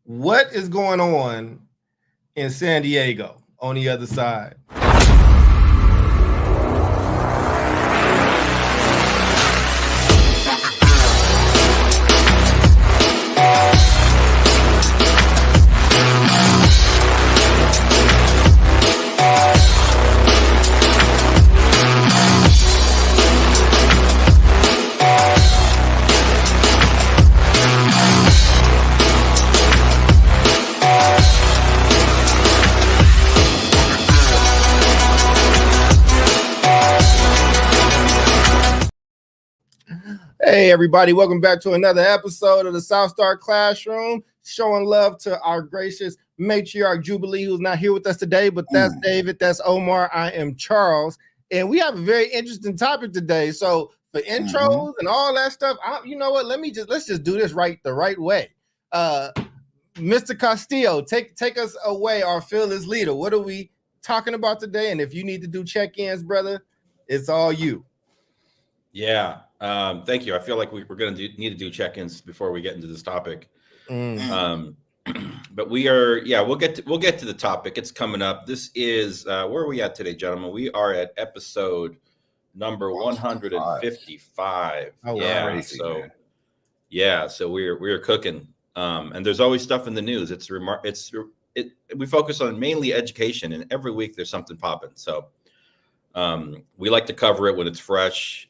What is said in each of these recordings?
what is going on in San Diego on the other side? Hey, everybody, welcome back to another episode of the South Star Classroom, showing love to our gracious matriarch Jubilee, who's not here with us today, but that's David, that's Omar, I am Charles, and we have a very interesting topic today. So for intros and all that stuff, you know what, let's just do this the right way. Mr. Castillo, take us away, our fearless leader. What are we talking about today? And if you need to do check-ins, brother, it's all you. Yeah. Thank you. I feel like we're going to need to do check-ins before we get into this topic. But we'll get to the topic. It's coming up. This is where are we at today, gentlemen? We are at episode number 155. Oh, yeah. Crazy, So we're cooking. And there's always stuff in the news. We focus on mainly education, and every week there's something popping. So we like to cover it when it's fresh.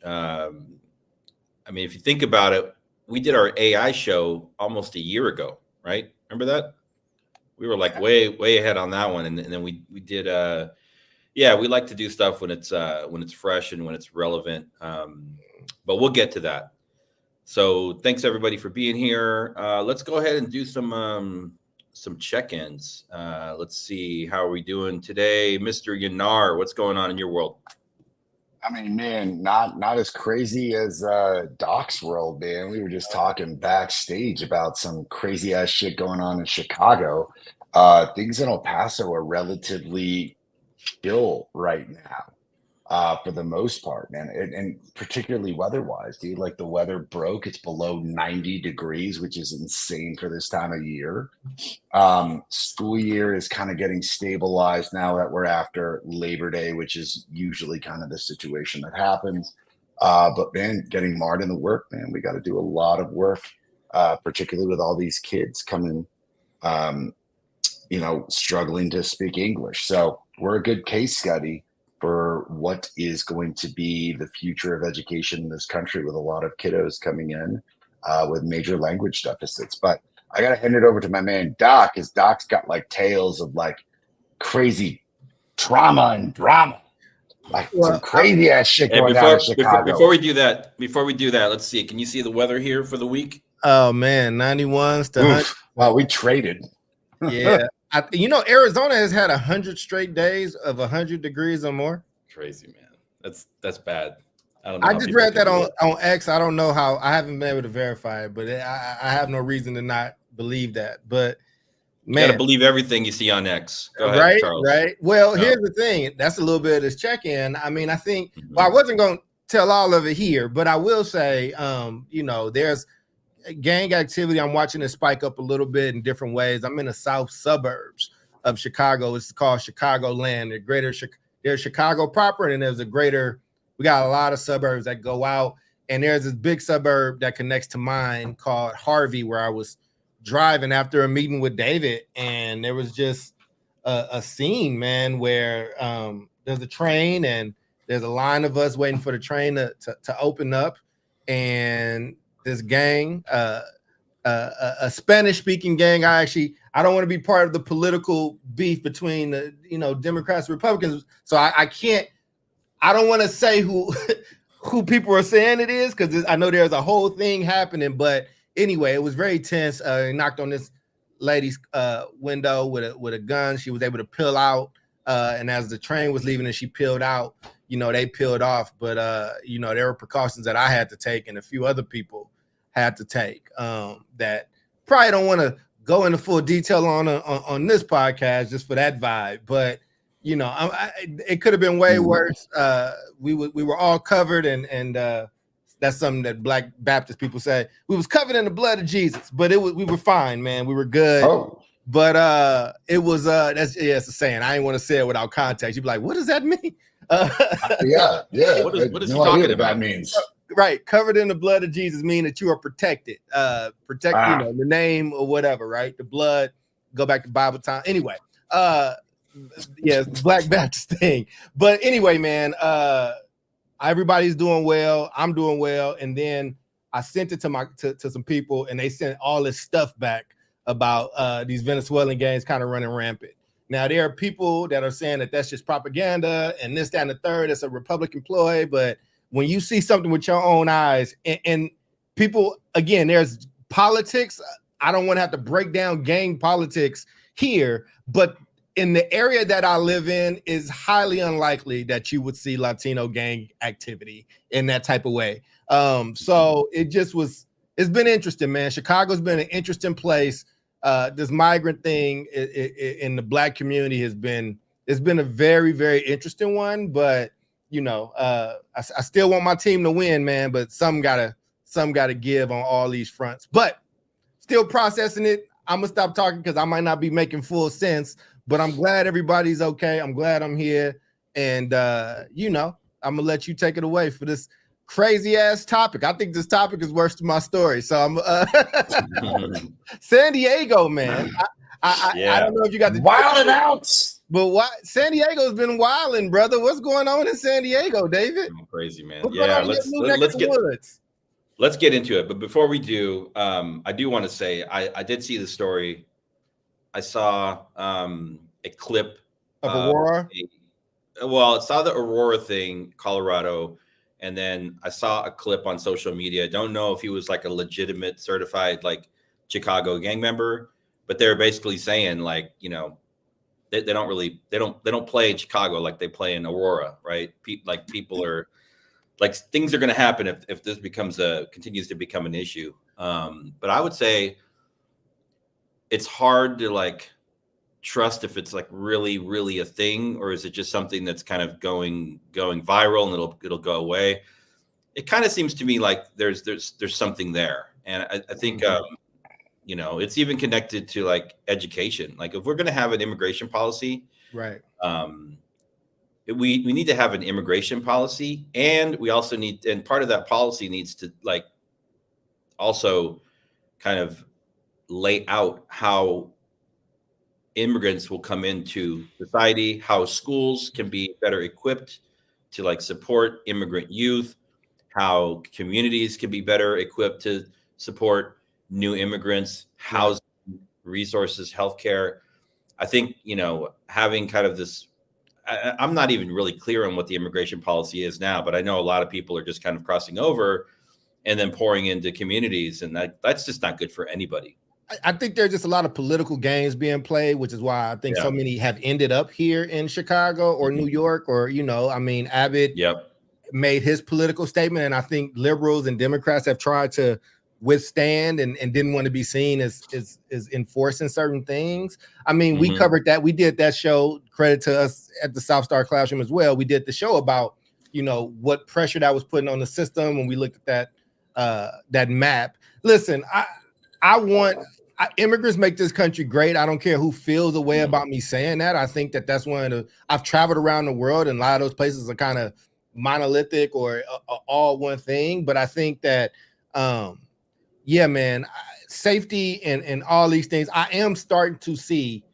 I mean, if you think about it, we did our AI show almost a year ago, right? Remember that? We were like way ahead on that one, and then we did. We like to do stuff when it's fresh and when it's relevant. But we'll get to that. So thanks everybody for being here. Let's go ahead and do some check-ins. Let's see, how are we doing today, Mr. Yanar? What's going on in your world? I mean, man, not as crazy as Doc's world, man. We were just talking backstage about some crazy ass shit going on in Chicago. Things in El Paso are relatively chill right now, for the most part, man. And particularly weather-wise, dude. Like the weather broke; it's below 90 degrees, which is insane for this time of year. School year is kind of getting stabilized now that we're after Labor Day, which is usually kind of the situation that happens. But man, getting marred in the work, man, we got to do a lot of work, particularly with all these kids coming, struggling to speak English. So we're a good case study for what is going to be the future of education in this country, with a lot of kiddos coming in with major language deficits. But I got to hand it over to my man, Doc, because Doc's got like tales of like crazy trauma and drama, like some crazy ass shit going on in Chicago. Before we do that, let's see. Can you see the weather here for the week? Oh man, 91s to 100. Well, we traded. Yeah. Arizona has had 100 straight days of 100 degrees or more. Crazy, man. That's bad. I don't know. I just read that on X. I don't know how. I haven't been able to verify it, but I have no reason to not believe that. But man, you gotta believe everything you see on X. Go ahead, Charles. Right. Well, here's the thing. That's a little bit of this check-in. I mean, I think. Well, I wasn't going to tell all of it here, but I will say, there's gang activity. I'm watching it spike up a little bit in different ways. I'm in the south suburbs of Chicago. It's called Chicagoland. There's Chicago proper, and there's we got a lot of suburbs that go out, and there's this big suburb that connects to mine called Harvey, where I was driving after a meeting with David, and there was just a scene, man, where there's a train and there's a line of us waiting for the train to open up, and this gang, a Spanish-speaking gang. I don't want to be part of the political beef between the Democrats and Republicans, so I can't. I don't want to say who people are saying it is, because I know there's a whole thing happening. But anyway, it was very tense. He knocked on this lady's window with a gun. She was able to peel out, and as the train was leaving and she peeled out, they peeled off. But there were precautions that I had to take, and a few other people had to take, that probably don't want to go into full detail on this podcast just for that vibe. But it could have been way worse. We were all covered, and that that's something that Black Baptist people say. We was covered in the blood of Jesus, but we were fine, man. We were good. Oh. But it was it's a saying. I didn't want to say it without context. You'd be like, what does that mean? Yeah. What is he no talking idea about? what that means. Right, covered in the blood of Jesus mean that you are protected. You know, the name or whatever, right? The blood, go back to Bible time. Anyway, yeah, it's the Black Baptist thing. But anyway, man, everybody's doing well. I'm doing well. And then I sent it to some people, and they sent all this stuff back about these Venezuelan gangs kind of running rampant. Now, there are people that are saying that that's just propaganda and this, that, and the third. It's a Republican ploy. But when you see something with your own eyes, and people, again, there's politics. I don't want to have to break down gang politics here, but in the area that I live in is highly unlikely that you would see Latino gang activity in that type of way. So it's been interesting, man. Chicago's been an interesting place. This migrant thing in the Black community it's been a very, very interesting one. But you know, I still want my team to win, man. But some gotta give on all these fronts. But still processing it. I'm gonna stop talking because I might not be making full sense. But I'm glad everybody's okay. I'm glad I'm here, and you know, I'm gonna let you take it away for this crazy ass topic. I think this topic is worse than my story. So I'm San Diego, man. I don't know if you got the wild and out, but why San Diego's been wilding, brother. What's going on in San Diego, David? I'm crazy, man. What's Yeah, let's get into it. But before we do, I do want to say I did see the story. I saw a clip of Aurora. I saw the Aurora thing, Colorado. And then I saw a clip on social media. Don't know if he was like a legitimate certified like Chicago gang member, but they're basically saying like, you know, they don't play in Chicago like they play in Aurora, right? People are like things are going to happen if this continues to become an issue. But I would say it's hard to like trust if it's like really, really a thing, or is it just something that's kind of going viral and it'll go away? It kind of seems to me like there's something there, and I think you know, it's even connected to like education. Like if we're going to have an immigration policy, right? We need to have an immigration policy, and we also need, and part of that policy needs to like also kind of lay out how immigrants will come into society, how schools can be better equipped to like support immigrant youth, how communities can be better equipped to support new immigrants, housing, resources, healthcare. I think, you know, having kind of this, I'm not even really clear on what the immigration policy is now, but I know a lot of people are just kind of crossing over and then pouring into communities, and that's just not good for anybody. I think there's just a lot of political games being played, which is why I think so many have ended up here in Chicago or New York, or, you know, I mean, Abbott made his political statement, and I think liberals and Democrats have tried to withstand and didn't want to be seen as enforcing certain things. I mean, we covered that. We did that show, credit to us at the South Star Classroom as well. We did the show about, you know, what pressure that was putting on the system when we looked at that map. Listen, immigrants make this country great. I don't care who feels a way about me saying that. I think that's one of the, I've traveled around the world, and a lot of those places are kind of monolithic or all one thing. But I think that, yeah, man, safety and all these things, I am starting to see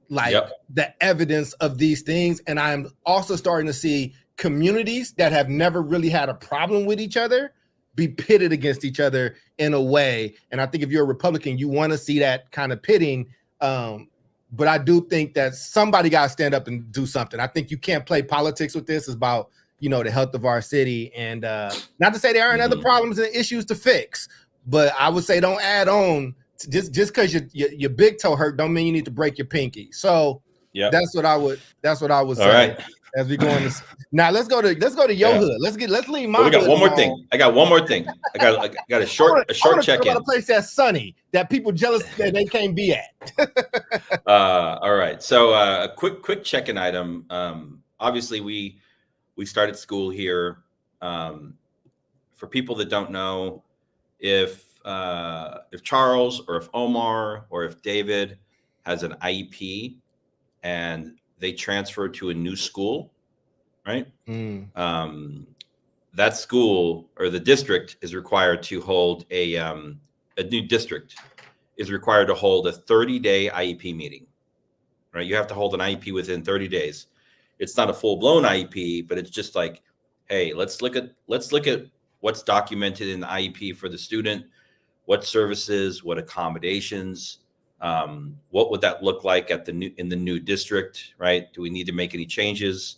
like the evidence of these things. And I'm also starting to see communities that have never really had a problem with each other be pitted against each other in a way. And I think if you're a Republican, you want to see that kind of pitting. But I do think that somebody got to stand up and do something. I think you can't play politics with this. It's about, you know, the health of our city. And not to say there aren't other problems and issues to fix, but I would say don't add on to just because your big toe hurt don't mean you need to break your pinky. So that's what I would say. Right. As we go in now, let's go to your hood. Let's leave my. We got one more thing. I got one more thing. I got a short check in. A place that's sunny that people jealous that they can't be at. All right. So a quick check-in item. Obviously, we started school here for people that don't know, if Charles or if Omar or if David has an IEP and they transfer to a new school, right? That school or the district is required to hold a new district is required to hold a 30-day IEP meeting, right? You have to hold an IEP within 30 days. It's not a full-blown IEP, but it's just like, hey, let's look at what's documented in the IEP for the student, what services, what accommodations, what would that look like in the new district, right? Do we need to make any changes?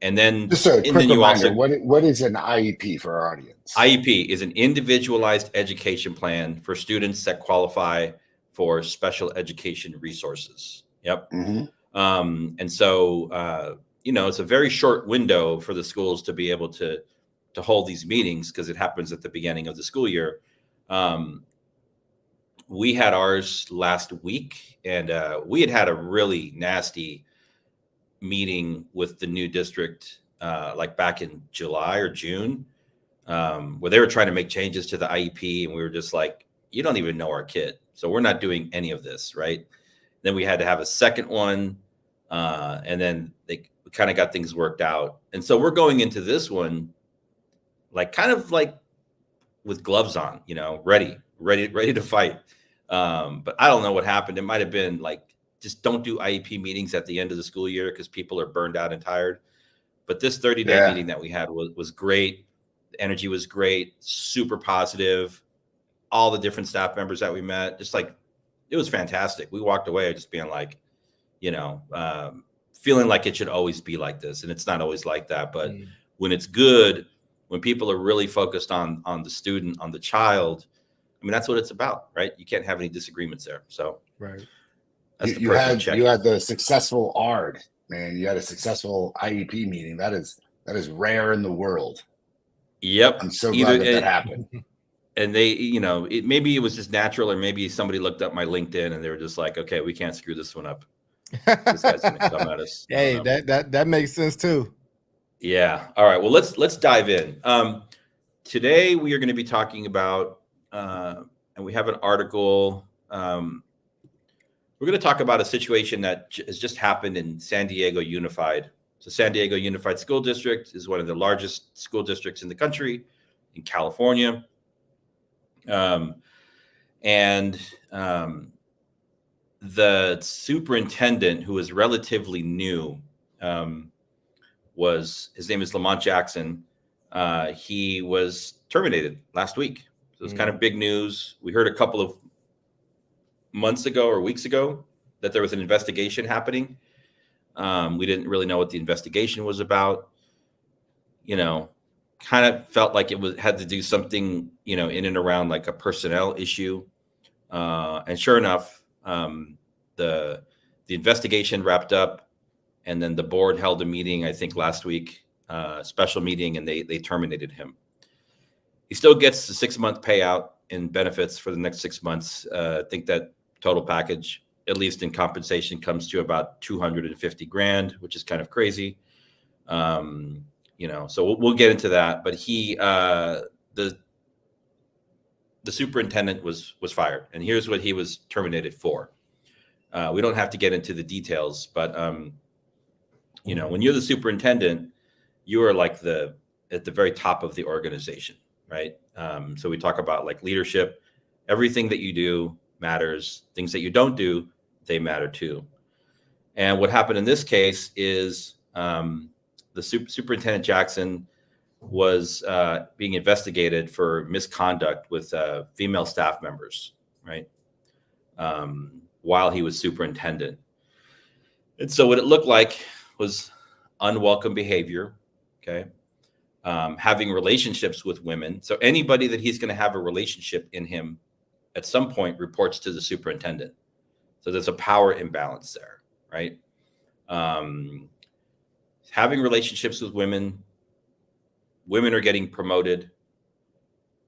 And then just a and quick then you reminder, also, what is an IEP for our audience? IEP is an individualized education plan for students that qualify for special education resources. Yep. And so, it's a very short window for the schools to be able to hold these meetings because it happens at the beginning of the school year. We had ours last week, and we had a really nasty meeting with the new district, like back in July or June, where they were trying to make changes to the IEP, and we were just like, you don't even know our kid, so we're not doing any of this, right? Then we had to have a second one, and then we kind of got things worked out, and so we're going into this one kind of with gloves on, ready to fight. But I don't know what happened. It might have been just don't do IEP meetings at the end of the school year because people are burned out and tired. But this 30-day meeting that we had was great. The energy was great, super positive. All the different staff members that we met, it was fantastic. We walked away just being feeling like it should always be like this. And it's not always like that. But when it's good, when people are really focused on the student, on the child, I mean, that's what it's about, right? You can't have any disagreements there. So, right. You had the successful ARD, man. You had a successful IEP meeting. That is rare in the world. Yep. I'm so glad that happened. And they, maybe it was just natural, or maybe somebody looked up my LinkedIn and they were just like, okay, we can't screw this one up. This guy's gonna come at us. Hey, that makes sense too. Yeah. All right. Well, let's dive in. Today we are going to be talking about, and we have an article. We're going to talk about a situation that has just happened in San Diego Unified. So San Diego Unified School District is one of the largest school districts in the country in California. The superintendent, who is relatively new, his name is Lamont Jackson. He was terminated last week. So it's kind of big news. We heard a couple of months ago or weeks ago that there was an investigation happening. We didn't really know what the investigation was about. Kind of felt like it had to do something, in and around a personnel issue. And sure enough, the investigation wrapped up, and then the board held a meeting, I think last week, special meeting, and they terminated him. He still gets the 6-month payout in benefits for the next 6 months. I think that total package, at least in compensation, comes to about $250,000, which is kind of crazy. So we'll get into that. But the superintendent was fired, and here's what he was terminated for. We don't have to get into the details, but when you're the superintendent, you are at the very top of the organization, right? So we talk about leadership. Everything that you do matters. Things that you don't do, they matter too. And what happened in this case is the Superintendent Jackson was being investigated for misconduct with female staff members, right? While he was superintendent. And so what it looked like was unwelcome behavior, okay? Having relationships with women. So anybody that he's going to have a relationship in him at some point reports to the superintendent. So there's a power imbalance there, right? Having relationships with women are getting promoted.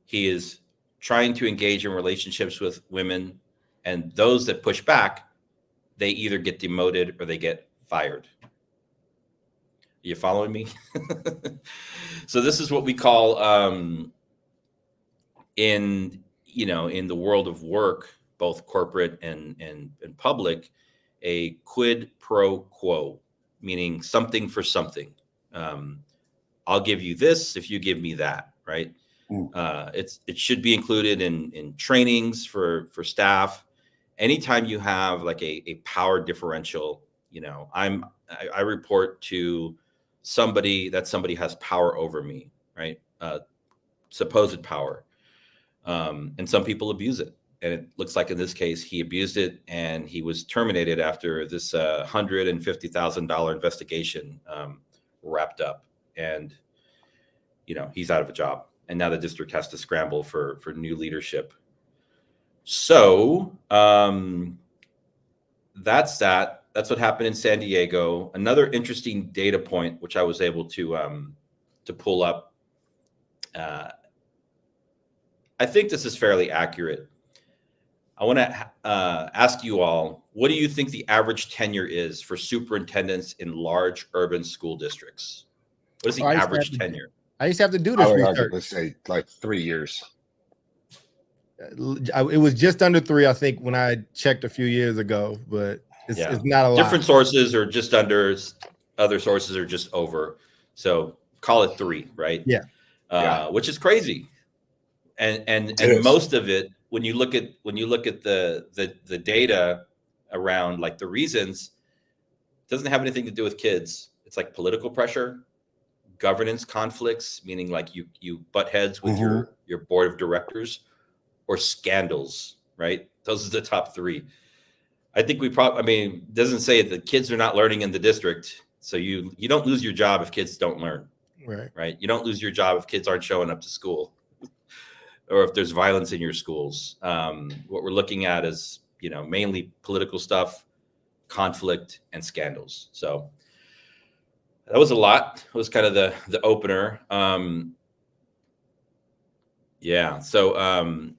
He is trying to engage in relationships with women, and those that push back, they either get demoted or they get fired. You following me? So this is what we call in the world of work, both corporate and public, a quid pro quo, meaning something for something. I'll give you this if you give me that, right? It should be included in trainings for staff. Anytime you have like a power differential, I report to somebody has power over me, right? Supposed power. And some people abuse it. And it looks like in this case, he abused it and he was terminated after this $150,000 investigation wrapped up. And, he's out of a job. And now the district has to scramble for new leadership. So that's that. That's what happened in San Diego. Another interesting data point, which I was able to pull up. I think this is fairly accurate. I want to ask you all, what do you think the average tenure is for superintendents in large urban school districts? What is the average tenure? I used to have to do this research. Let's say like 3 years. It was just under 3, I think, when I checked a few years ago, but it's not a lot. Different sources are just under, other sources are just over. So call it 3, right? Yeah. Which is crazy. And most of it, when you look at the data around like the reasons, it doesn't have anything to do with kids. It's like political pressure, governance conflicts, meaning like you butt heads with your board of directors, or scandals, right? Those are the top 3. I think it doesn't say the kids are not learning in the district. So you don't lose your job if kids don't learn, right? You don't lose your job if kids aren't showing up to school, or if there's violence in your schools. What we're looking at is, mainly political stuff, conflict, and scandals. So that was a lot. It was kind of the opener. So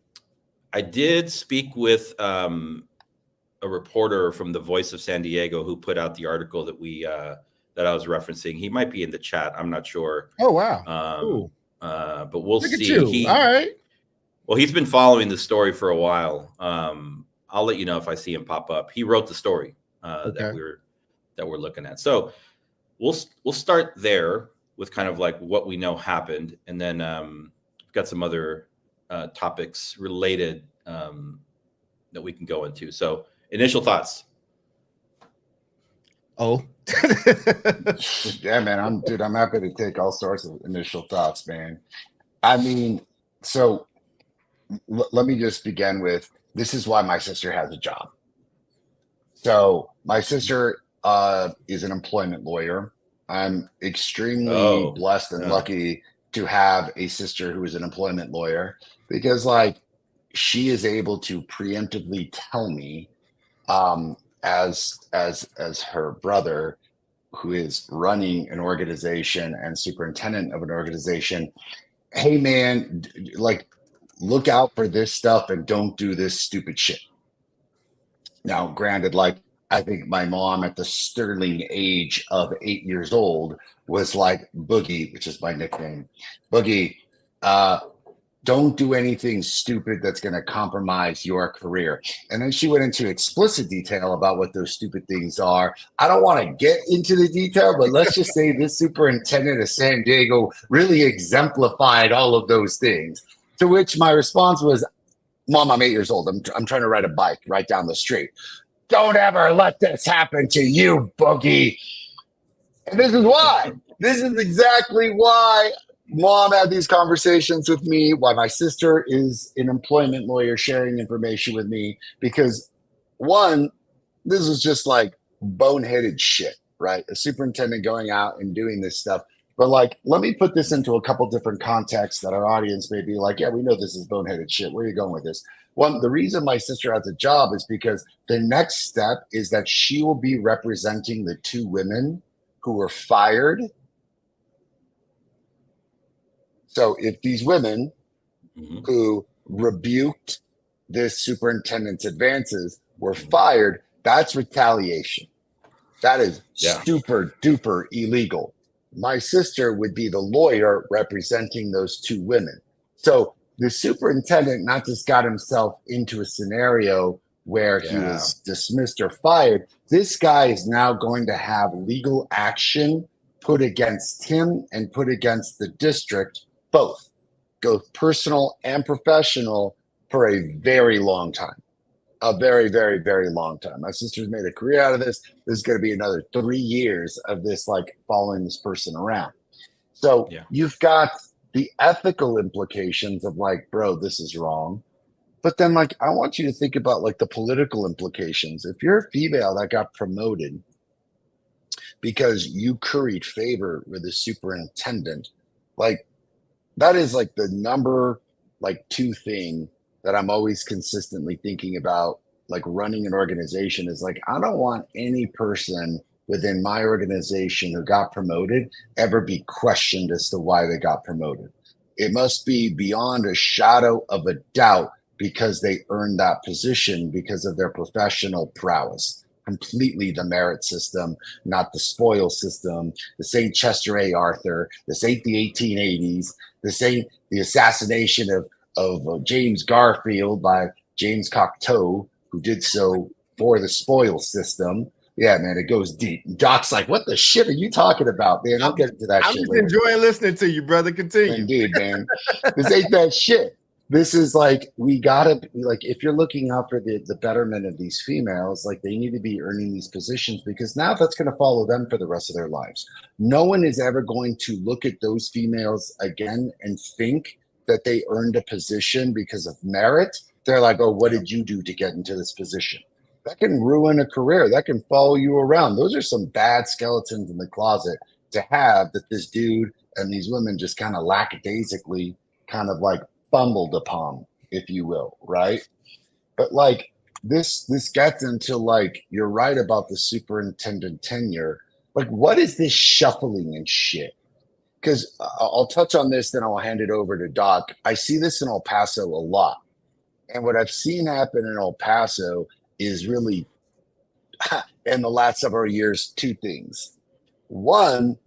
I did speak with a reporter from the Voice of San Diego who put out the article that I was referencing. He might be in the chat. I'm not sure. Oh, wow. But we'll Look see. At you. All right. Well, he's been following the story for a while. I'll let you know if I see him pop up. He wrote the story that we're looking at. So we'll start there with kind of like what we know happened, and then we've got some other topics related that we can go into. So initial thoughts. Oh, yeah, man. I'm happy to take all sorts of initial thoughts, man. I mean, so let me just begin with, this is why my sister has a job. So my sister is an employment lawyer. I'm extremely blessed and lucky to have a sister who is an employment lawyer, because like she is able to preemptively tell me as her brother, who is running an organization and superintendent of an organization, hey man, like look out for this stuff and don't do this stupid shit. Now, granted, like I think my mom at the sterling age of 8 years old was like, Boogie, which is my nickname, Boogie, don't do anything stupid that's going to compromise your career. And then she went into explicit detail about what those stupid things are. I don't want to get into the detail, but let's just say this superintendent of San Diego really exemplified all of those things. To which my response was, Mom, I'm 8 years old. I'm trying to ride a bike right down the street. Don't ever let this happen to you, Boogie. And this is why. This is exactly why Mom had these conversations with me, why my sister is an employment lawyer sharing information with me, because one, this is just like boneheaded shit, right? A superintendent going out and doing this stuff. But like, let me put this into a couple different contexts that our audience may be like, yeah, we know this is boneheaded shit. Where are you going with this? One, the reason my sister has a job is because the next step is that she will be representing the 2 women who were fired. So if these women who rebuked this superintendent's advances were fired, that's retaliation. That is super duper illegal. My sister would be the lawyer representing those two women. So the superintendent not just got himself into a scenario where he Yeah. was dismissed or fired. This guy is now going to have legal action put against him and put against the district, both personal and professional, for a very long time. A very, very, very long time. My sister's made a career out of this. This is going to be another 3 years of this, like following this person around. So you've got the ethical implications of like, bro, this is wrong. But then, like, I want you to think about like the political implications. If you're a female that got promoted because you curried favor with a superintendent, like that is like the number like 2 thing that I'm always consistently thinking about, like running an organization, is like, I don't want any person within my organization who got promoted ever be questioned as to why they got promoted. It must be beyond a shadow of a doubt because they earned that position because of their professional prowess. Completely the merit system, not the spoil system. This ain't Chester A. Arthur. This ain't the 1880s. This ain't the assassination of James Garfield by James Cocteau, who did so for the spoil system. Yeah, man, it goes deep. Doc's like, what the shit are you talking about, man? I'll get into that I'm shit just later. enjoying listening to you, brother. Continue. Indeed, man. This ain't that shit. This is like, we gotta, like, if you're looking out for the betterment of these females, like they need to be earning these positions, because now that's going to follow them for the rest of their lives. No one is ever going to look at those females again and think that they earned a position because of merit. They're like, oh, what did you do to get into this position? That can ruin a career. That can follow you around. Those are some bad skeletons in the closet to have, that this dude and these women just kind of lackadaisically kind of like fumbled upon, if you will, right? But like this gets into, like, you're right about the superintendent tenure. Like, what is this shuffling and shit? Because I'll touch on this, then I'll hand it over to Doc. I see this in El Paso a lot. And what I've seen happen in El Paso is really, in the last several years, 2 things. One,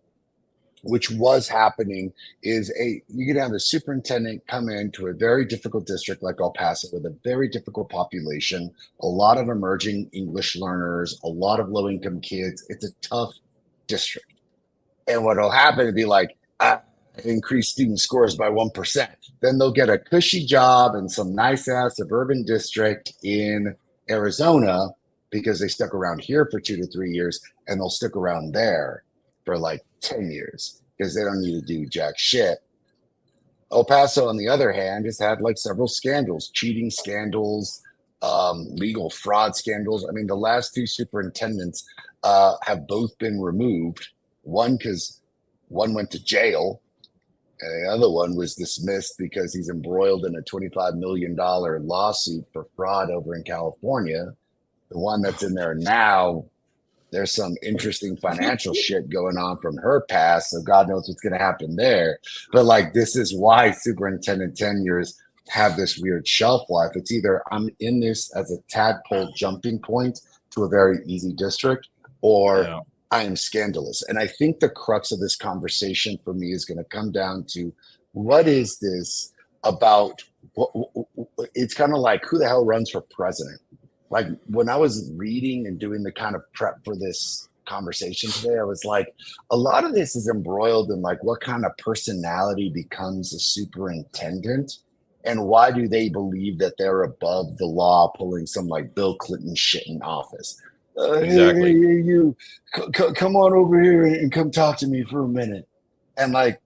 which was happening, is you could have the superintendent come into a very difficult district like El Paso with a very difficult population, a lot of emerging English learners, a lot of low-income kids. It's a tough district. And what will happen would be like, increase student scores by 1%. Then they'll get a cushy job in some nice ass suburban district in Arizona because they stuck around here for 2 to 3 years, and they'll stick around there for like 10 years because they don't need to do jack shit. El Paso, on the other hand, has had like several scandals, cheating scandals, legal fraud scandals. I mean, the last 2 superintendents have both been removed. One because one went to jail, and the other one was dismissed because he's embroiled in a $25 million lawsuit for fraud over in California. The one that's in there now, there's some interesting financial shit going on from her past, so God knows what's going to happen there. But like, this is why superintendent tenures have this weird shelf life. It's either I'm in this as a tadpole jumping point to a very easy district, or I am scandalous. And I think the crux of this conversation for me is going to come down to, what is this about? It's kind of like, who the hell runs for president? Like, when I was reading and doing the kind of prep for this conversation today, I was like, a lot of this is embroiled in like, what kind of personality becomes a superintendent, and why do they believe that they're above the law, pulling some like Bill Clinton shit in office? Exactly. Hey, you come on over here and come talk to me for a minute. And like,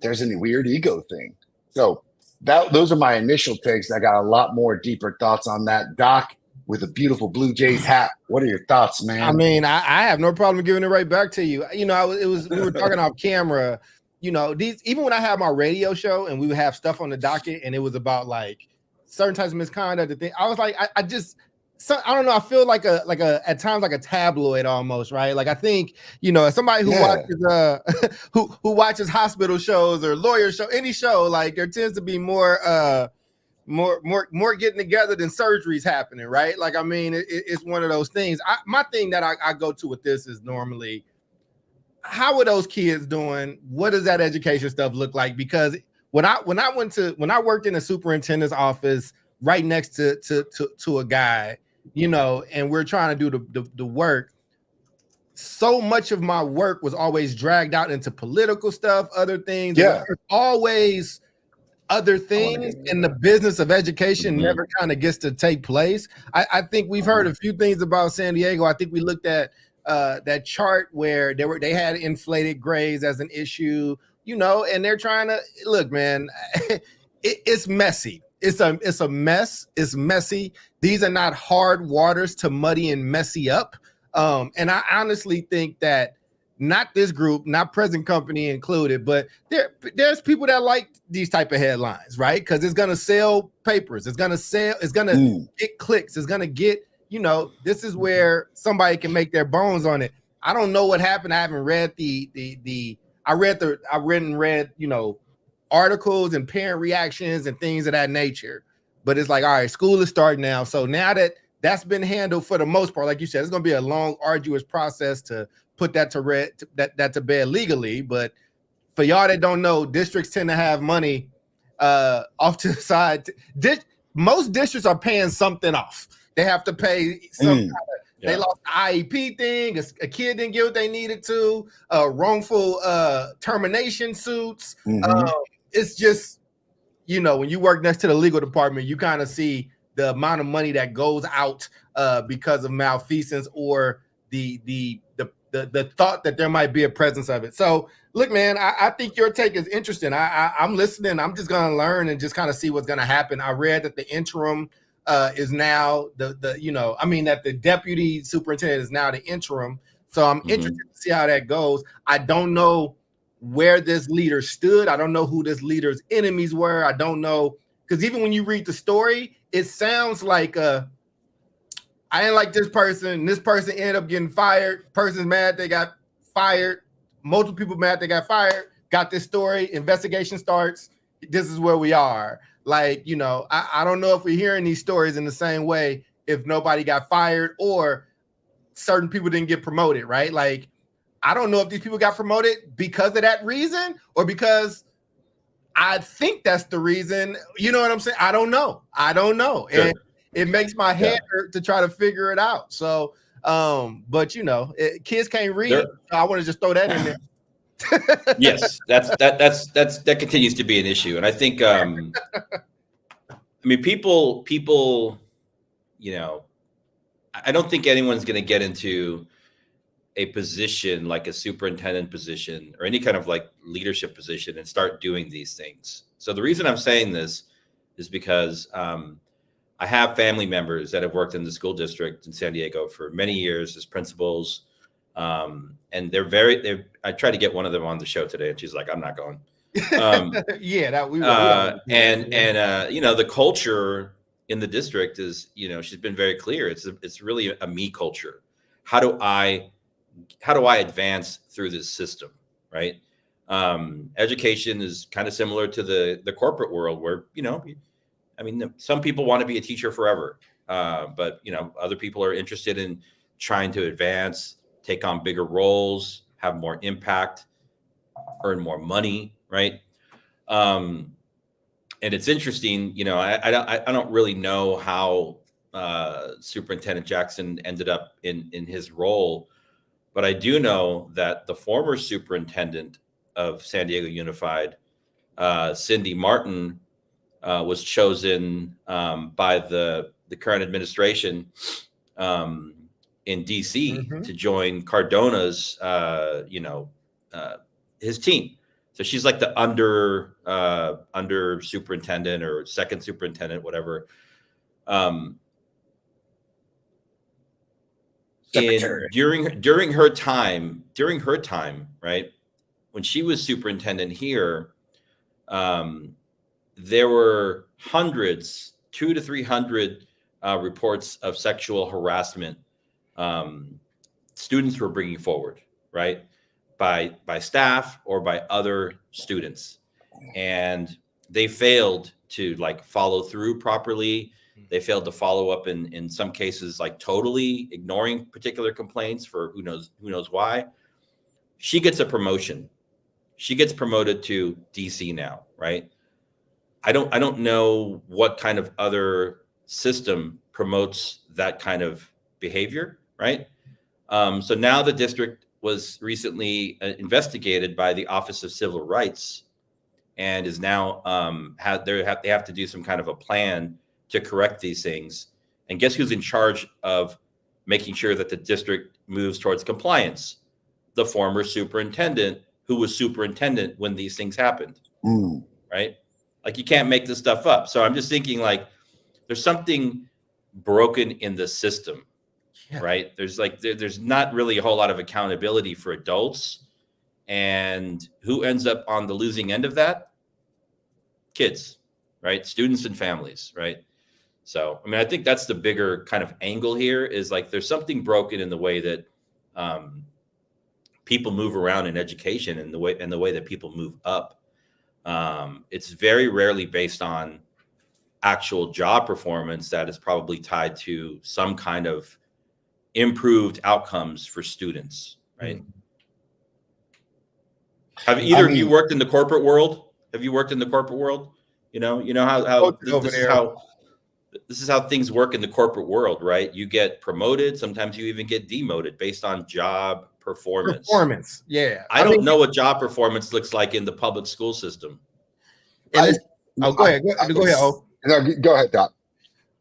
there's a weird ego thing. So those are my initial takes. I got a lot more deeper thoughts on that. Doc, with a beautiful Blue Jays hat, what are your thoughts, man? I mean, I have no problem giving it right back to you. You know, we were talking off camera. You know, even when I have my radio show and we would have stuff on the docket and it was about like certain types of misconduct, the thing, I was like, I don't know. I feel like a at times like a tabloid almost, right? Like, I think, you know, as somebody who watches who watches hospital shows or lawyer show, any show, like there tends to be more getting together than surgeries happening, right? Like, I mean, it's one of those things. My thing that I go to with this is normally, how are those kids doing? What does that education stuff look like? Because when I worked in a superintendent's office right next to a guy, you know, and we're trying to do the work, so much of my work was always dragged out into political stuff, other things. Yeah. Always other things, and the business of education never kind of gets to take place. I think we've heard a few things about San Diego. I think we looked at that chart where they had inflated grades as an issue, you know, and they're trying to look, man. It's messy. It's a mess. It's messy. These are not hard waters to muddy and messy up. And I honestly think that not this group, not present company included, but there's people that like these type of headlines, right? Because it's gonna sell papers, it's gonna get clicks, it's gonna get, you know, this is where somebody can make their bones on it. I don't know what happened. I haven't read I read, you know, articles and parent reactions and things of that nature. But it's like, all right, school is starting now. So now that that's been handled for the most part, like you said, it's going to be a long, arduous process to put that to bed legally. But for y'all that don't know, districts tend to have money off to the side. Most districts are paying something off. They have to pay some they lost the IEP thing. A kid didn't get what they needed to. Wrongful termination suits. It's just, you know, when you work next to the legal department, you kind of see the amount of money that goes out because of malfeasance or the thought that there might be a presence of it. So, look, man, I think your take is interesting. I'm listening. I'm just going to learn and just kind of see what's going to happen. I read that the interim is now that the deputy superintendent is now the interim. So I'm interested to see how that goes. I don't know where this leader stood. I don't know who this leader's enemies were. I don't know, because even when you read the story, it sounds like I didn't like this person. This person ended up getting fired. Person's mad they got fired. Multiple people mad they got fired. Got this story. Investigation starts. This is where we are. Like, you know, I don't know if we're hearing these stories in the same way if nobody got fired or certain people didn't get promoted, right? Like, I don't know if these people got promoted because of that reason or because I think that's the reason. You know what I'm saying? I don't know. Sure. And it makes my head hurt to try to figure it out. So, but you know, kids can't read. So I want to just throw that in there. Yes, that continues to be an issue, and I think I mean people, you know, I don't think anyone's going to get into a position like a superintendent position or any kind of like leadership position and start doing these things. So the reason I'm saying this is because I have family members that have worked in the school district in San Diego for many years as principals. And I tried to get one of them on the show today and she's like, I'm not going. You know, the culture in the district is, you know, she's been very clear. It's really a me culture. How do I advance through this system? Right. Education is kind of similar to the corporate world where, you know, I mean, some people want to be a teacher forever. But, you know, other people are interested in trying to advance, take on bigger roles, have more impact, earn more money, right? And it's interesting, you know, I don't really know how Superintendent Jackson ended up in his role, but I do know that the former superintendent of San Diego Unified, Cindy Martin, was chosen by the current administration in DC to join Cardona's, his team. So she's like the under superintendent or second superintendent, whatever. During her time, right, when she was superintendent here, there were hundreds, 200 to 300 reports of sexual harassment students were bringing forward, right, by staff or by other students, and they failed to like follow through properly. They failed to follow up in some cases, like totally ignoring particular complaints for who knows why. she gets a promotion. She gets promoted to DC now, right? I don't know what kind of other system promotes that kind of behavior, right? So now the district was recently investigated by the Office of Civil Rights, and is now they have to do some kind of a plan to correct these things. And guess who's in charge of making sure that the district moves towards compliance? The former superintendent, who was superintendent when these things happened, right? Like, you can't make this stuff up. So I'm just thinking, like, there's something broken in the system, right? There's not really a whole lot of accountability for adults. And who ends up on the losing end of that? Kids, right? Students and families, right? So, I mean, I think that's the bigger kind of angle here, is like, there's something broken in the way that people move around in education, and the way that people move up. It's very rarely based on actual job performance that is probably tied to some kind of improved outcomes for students, right? Mm-hmm. Have either of you worked in the corporate world? Have you worked in the corporate world? You know how this is how things work in the corporate world, right? You get promoted. Sometimes you even get demoted based on job performance. Yeah. I don't know what job performance looks like in the public school system. Go ahead. Go ahead. Oh. No, go ahead, Doc.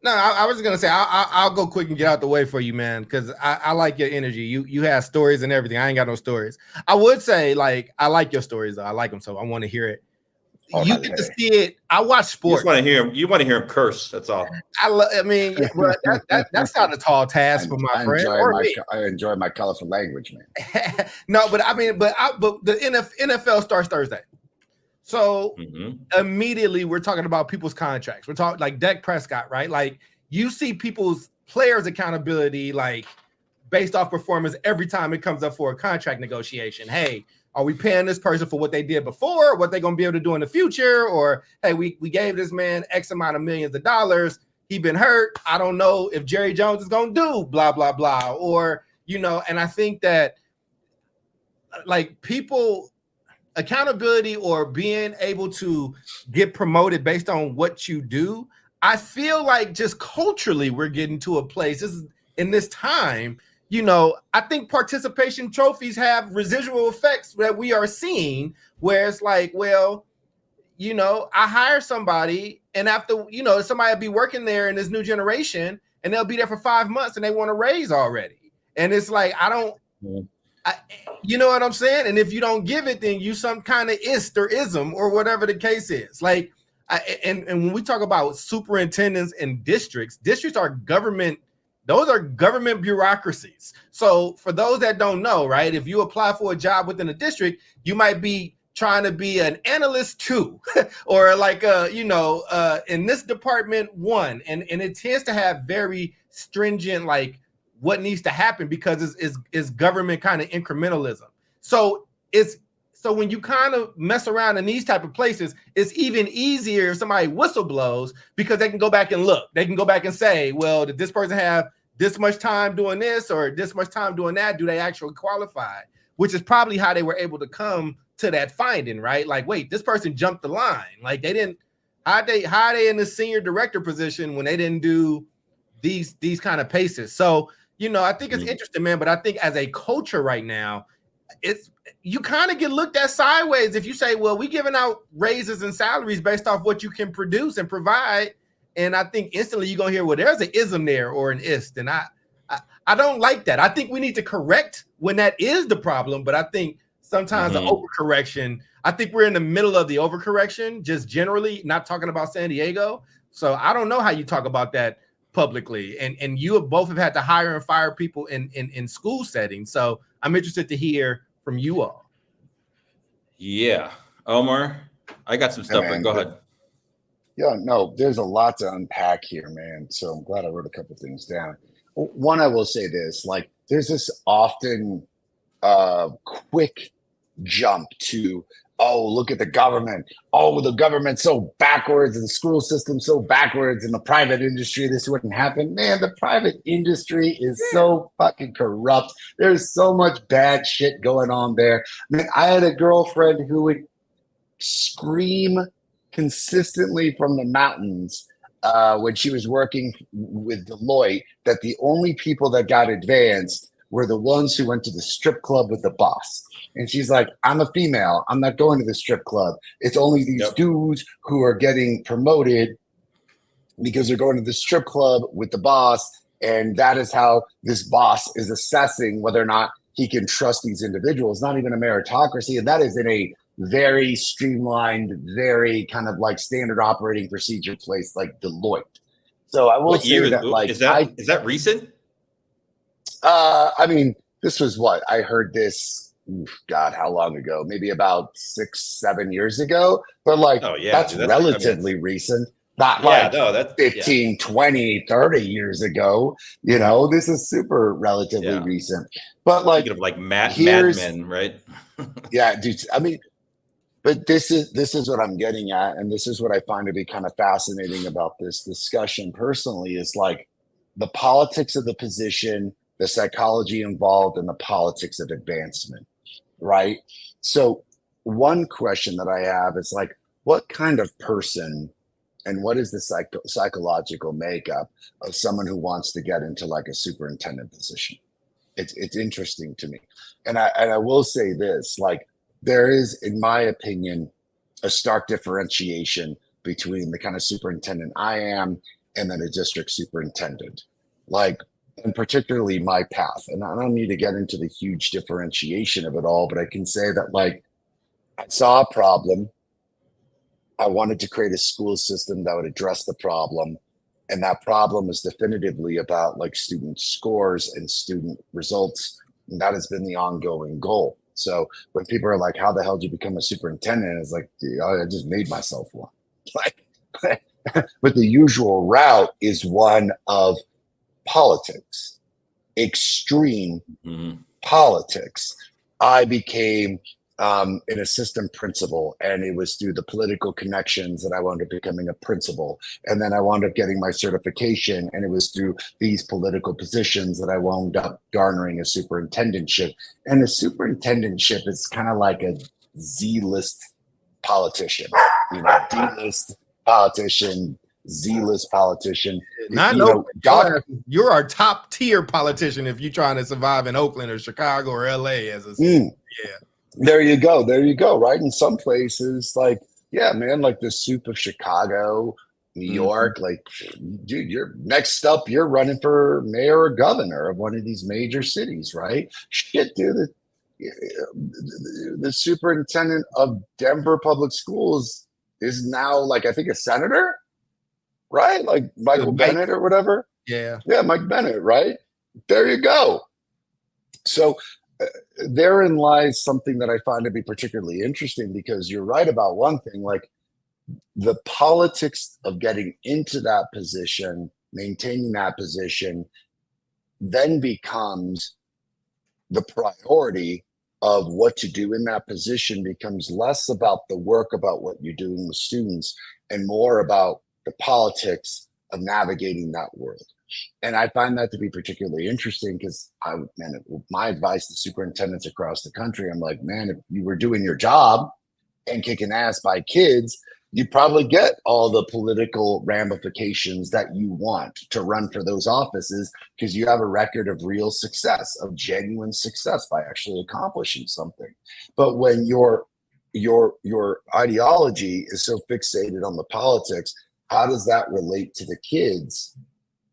No, I was going to say, I'll go quick and get out the way for you, man, because I like your energy. You have stories and everything. I ain't got no stories. I would say, like, I like your stories, though. I like them, so I want to hear it. You get to see it. I watch sports. You want to hear him curse. That's all. I mean, well, that's not a tall task for my friend. I enjoy my colorful language, man. No, but I mean, but the NFL starts Thursday. So immediately we're talking about people's contracts. We're talking like Dak Prescott, right? Like, you see people's players' accountability, like, based off performance every time it comes up for a contract negotiation. Hey, are we paying this person for what they did before, what they're going to be able to do in the future? Or, hey, we gave this man X amount of millions of dollars. He been hurt. I don't know if Jerry Jones is going to do blah, blah, blah. Or, and I think that, like, people, accountability or being able to get promoted based on what you do, I feel like just culturally we're getting to a place in this time. I think participation trophies have residual effects that we are seeing, where it's like, well, I hire somebody, and after, somebody will be working there in this new generation, and they'll be there for 5 months and they want a raise already. And it's like, you know what I'm saying? And if you don't give it, then you some kind of ist or ism or whatever the case is. Like, and when we talk about superintendents and districts are government. Those are government bureaucracies. So for those that don't know, right, if you apply for a job within a district, you might be trying to be an analyst 2 or like, in this department 1. And it tends to have very stringent, like, what needs to happen, because it's government kind of incrementalism. So when you kind of mess around in these type of places, it's even easier if somebody whistle blows, because they can go back and look. They can go back and say, well, did this person have this much time doing this or this much time doing that? Do they actually qualify? Which is probably how they were able to come to that finding, right? Like, wait, this person jumped the line. Like, they didn't. How are they in the senior director position when they didn't do these kind of paces? So, I think it's interesting, man. But I think as a culture right now, you kind of get looked at sideways if you say, well, we giving out raises and salaries based off what you can produce and provide. And I think instantly you're going to hear, well, there's an ism there or an ist. And I don't like that. I think we need to correct when that is the problem. But I think sometimes the overcorrection, I think we're in the middle of the overcorrection, just generally, not talking about San Diego. So I don't know how you talk about that publicly. And you both have had to hire and fire people in school settings. So I'm interested to hear from you all. Yeah. Omar, I got some stuff. Go ahead. Yeah, no, there's a lot to unpack here, man. So I'm glad I wrote a couple things down. One, I will say this, like, there's this often quick jump to, oh, look at the government. Oh, the government's so backwards and the school system's so backwards and the private industry, this wouldn't happen. Man, the private industry is so fucking corrupt. There's so much bad shit going on there. I mean, I had a girlfriend who would scream consistently from the mountains when she was working with Deloitte that the only people that got advanced were the ones who went to the strip club with the boss. And she's like, I'm a female. I'm not going to the strip club. It's only these dudes who are getting promoted because they're going to the strip club with the boss. And that is how this boss is assessing whether or not he can trust these individuals. Not even a meritocracy. And that is in a very streamlined, very kind of like standard operating procedure place like Deloitte. So I will say that, like, is that recent? I mean, this was what I heard this. God, how long ago? Maybe about 6-7 years ago. But like, that's relatively recent. Not like 15, 20, 30 years ago. You know, this is super relatively recent. But like Mad Men, right? Yeah, dude. I mean, but this is what I'm getting at, and this is what I find to be kind of fascinating about this discussion personally, is like the politics of the position, the psychology involved, and the politics of advancement, right? So one question that I have is like, what kind of person and what is the psychological makeup of someone who wants to get into like a superintendent position? It's interesting to me. And I will say this, like, there is, in my opinion, a stark differentiation between the kind of superintendent I am and then a district superintendent. Like, and particularly my path. And I don't need to get into the huge differentiation of it all, but I can say that, like, I saw a problem. I wanted to create a school system that would address the problem. And that problem is definitively about like student scores and student results. And that has been the ongoing goal. So when people are like, how the hell did you become a superintendent? It's like, I just made myself one. Like, but the usual route is one of politics, extreme politics. I became an assistant principal, and it was through the political connections that I wound up becoming a principal. And then I wound up getting my certification, and it was through these political positions that I wound up garnering a superintendentship. And a superintendentship is kind of like a Z-list politician, you know, D-list politician, Z-list politician. You're our top tier politician if you're trying to survive in Oakland or Chicago or LA as a There you go. There you go. Right. In some places, like, yeah, man, like the soup of Chicago, New York, like, dude, you're next up, you're running for mayor or governor of one of these major cities, right? Shit, dude. The superintendent of Denver Public Schools is now, like, I think a senator, right? Like Michael Bennett or whatever. Yeah. Yeah, Mike Bennett, right? There you go. So therein lies something that I find to be particularly interesting, because you're right about one thing, like the politics of getting into that position, maintaining that position, then becomes the priority of what to do in that position becomes less about the work, about what you're doing with students, and more about the politics of navigating that world. And I find that to be particularly interesting because my advice to superintendents across the country, I'm like, man, if you were doing your job and kicking ass by kids, you'd probably get all the political ramifications that you want to run for those offices, because you have a record of real success, of genuine success by actually accomplishing something. But when your ideology is so fixated on the politics, how does that relate to the kids?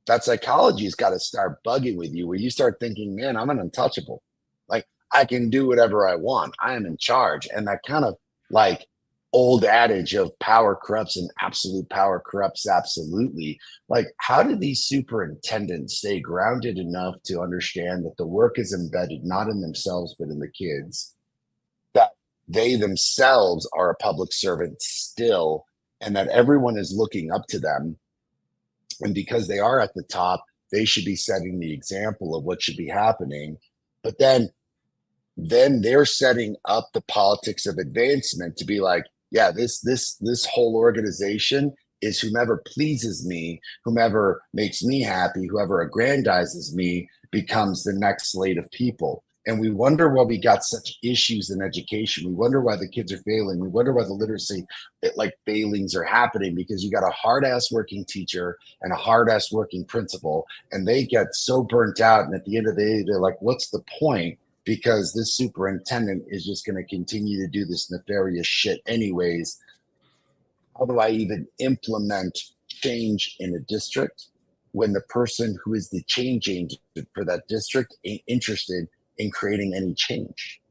That psychology's got to start bugging with you, where you start thinking, man, I'm an untouchable. Like, I can do whatever I want. I am in charge. And that kind of like old adage of power corrupts and absolute power corrupts absolutely. Like, how do these superintendents stay grounded enough to understand that the work is embedded not in themselves, but in the kids, that they themselves are a public servant still, and that everyone is looking up to them? And because they are at the top, they should be setting the example of what should be happening. But then then they're setting up the politics of advancement to be like, yeah, this whole organization is whomever pleases me, whomever makes me happy, whoever aggrandizes me becomes the next slate of people. And we wonder why we got such issues in education. We wonder why the kids are failing. We wonder why the literacy failings are happening, because you got a hard ass working teacher and a hard ass working principal, and they get so burnt out. And at the end of the day, they're like, what's the point? Because this superintendent is just going to continue to do this nefarious shit anyways. How do I even implement change in a district when the person who is the change agent for that district ain't interested in creating any change?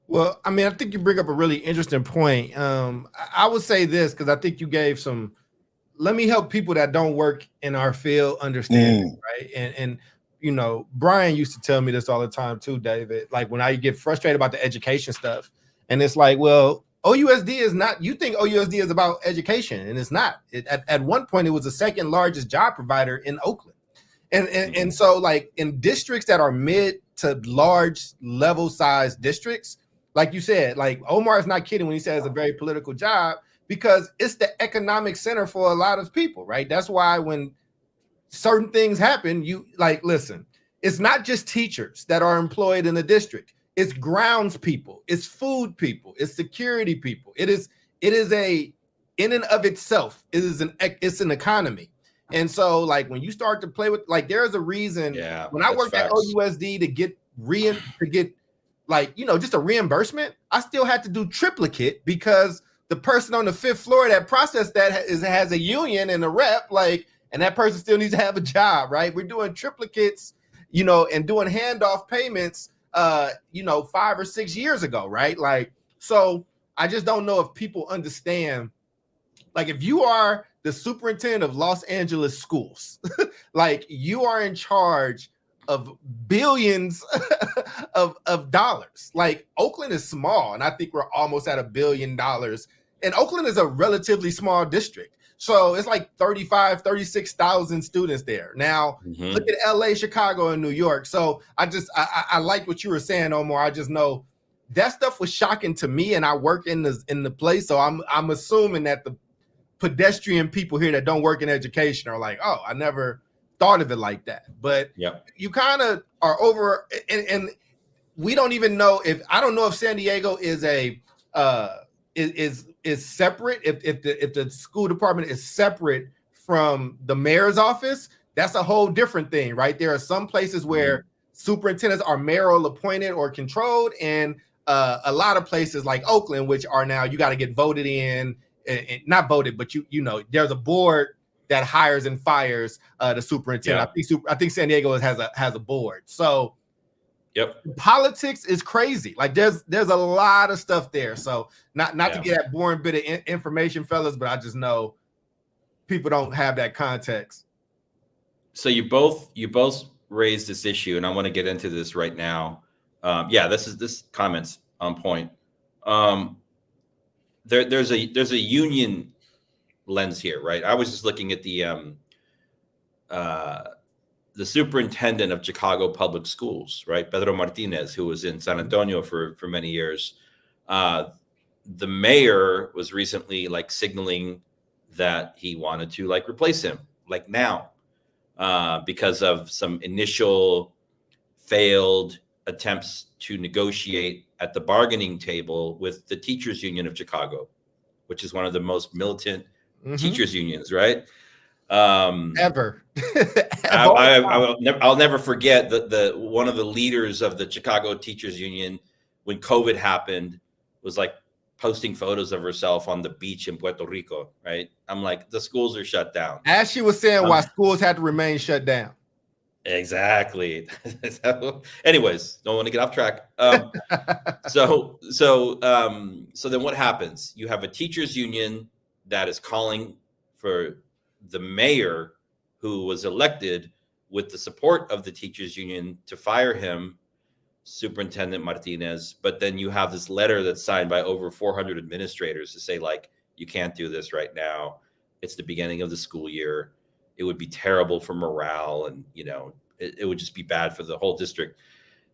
Well, I mean, I think you bring up a really interesting point. I would say this because I think you gave some. Let me help people that don't work in our field understand, right? And you know, Brian used to tell me this all the time too, David. Like when I get frustrated about the education stuff, and it's like, well, OUSD is not. You think OUSD is about education, and it's not. At one point, it was the second largest job provider in Oakland, and so like in districts that are mid to large level size districts, like you said, like Omar is not kidding when he says it's a very political job, because it's the economic center for a lot of people, right? That's why when certain things happen, you like, listen, it's not just teachers that are employed in the district. It's grounds people, it's food people, it's security people. It is a, in and of itself, it's an economy. And so like when you start to play with, like, there's a reason when I worked at OUSD to get like, you know, just a reimbursement, I still had to do triplicate because the person on the 5th floor that processed that has a union and a rep, like, and that person still needs to have a job, right? We're doing triplicates, you know, and doing handoff payments, you know, 5 or 6 years ago, right? Like, so I just don't know if people understand, like, if you are the superintendent of Los Angeles schools, like, you are in charge of billions of dollars. Like, Oakland is small, and I think we're almost at $1 billion. And Oakland is a relatively small district. So it's like 36,000 students there. Now, look at LA, Chicago, and New York. So I like what you were saying, Omar. I just know that stuff was shocking to me, and I work in the place. So I'm assuming that the pedestrian people here that don't work in education are like, oh, I never thought of it like that. But you kind of are over, and we don't even know if, I don't know if San Diego is a is separate. If the school department is separate from the mayor's office, that's a whole different thing, right? There are some places where superintendents are mayoral appointed or controlled, and a lot of places like Oakland, which are now, you got to get voted in, and not voted, but you know, there's a board that hires and fires the superintendent. I think San Diego has a board. So politics is crazy. Like there's a lot of stuff there. So not to get that boring bit of information, fellas, but I just know people don't have that context. So you both raised this issue, and I want to get into this right now. This comment's on point. There's a union lens here, right? I was just looking at the superintendent of Chicago Public Schools, right? Pedro Martinez, who was in San Antonio for many years. The mayor was recently like signaling that he wanted to like replace him, like now, because of some initial failed attempts to negotiate at the bargaining table with the Teachers Union of Chicago, which is one of the most militant teachers unions, right? Ever. I'll never forget the one of the leaders of the Chicago Teachers Union, when COVID happened, was like posting photos of herself on the beach in Puerto Rico, right? I'm like, the schools are shut down. As she was saying, why schools had to remain shut down. Exactly. Anyways, don't want to get off track. So then what happens? You have a teachers union that is calling for the mayor, who was elected with the support of the teachers union, to fire him, Superintendent Martinez. But then you have this letter that's signed by over 400 administrators to say, like, you can't do this right now. It's the beginning of the school year. It would be terrible for morale, and, you know, it would just be bad for the whole district.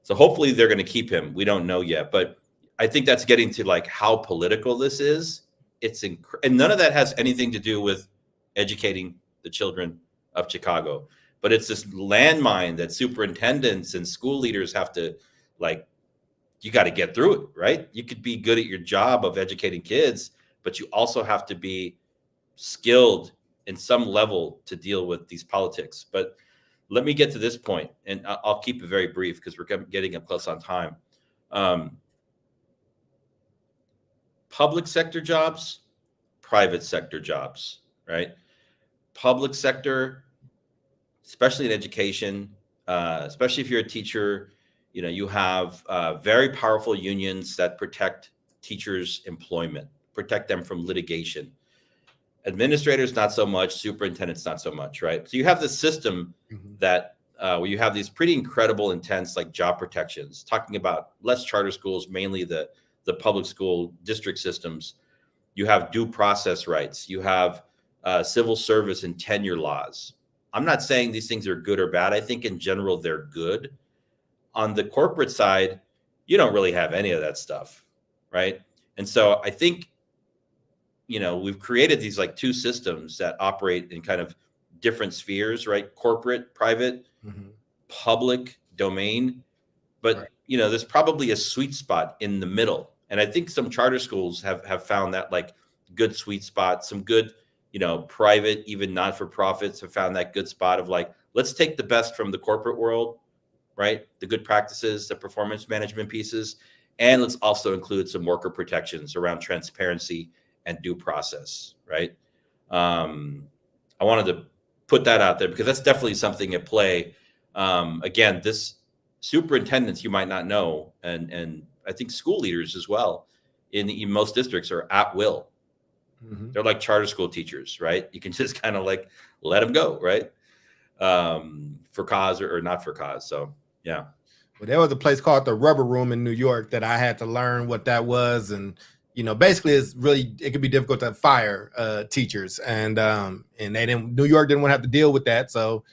So hopefully they're going to keep him. We don't know yet, but I think that's getting to like how political this is. And none of that has anything to do with educating the children of Chicago, but it's this landmine that superintendents and school leaders have to, like, you got to get through it, right? You could be good at your job of educating kids, but you also have to be skilled in some level to deal with these politics. But let me get to this point, and I'll keep it very brief because we're getting up close on time. Public sector jobs, private sector jobs, right? Public sector, especially in education, especially if you're a teacher, you have very powerful unions that protect teachers' employment, protect them from litigation. Administrators, not so much. Superintendents, not so much, right? So you have this system that where you have these pretty incredible, intense, like, job protections, talking about less charter schools, mainly the public school district systems. You have due process rights. You have civil service and tenure laws. I'm not saying these things are good or bad. I think in general, they're good. On the corporate side, you don't really have any of that stuff, right? And so I think, we've created these like two systems that operate in kind of different spheres, right? Corporate, private, public domain. But, right, there's probably a sweet spot in the middle. And I think some charter schools have found that, like, good sweet spot. Some good, private, even not-for-profits have found that good spot of, like, let's take the best from the corporate world, right? The good practices, the performance management pieces, and let's also include some worker protections around transparency and due process, right? I wanted to put that out there because that's definitely something at play. Again, this superintendents, you might not know, and I think school leaders as well in most districts are at will. They're like charter school teachers, right? You can just kind of like let them go, right? For cause or not for cause. So, yeah. Well, there was a place called the Rubber Room in New York that I had to learn what that was. And, basically it could be difficult to fire teachers. And New York didn't want to have to deal with that. So,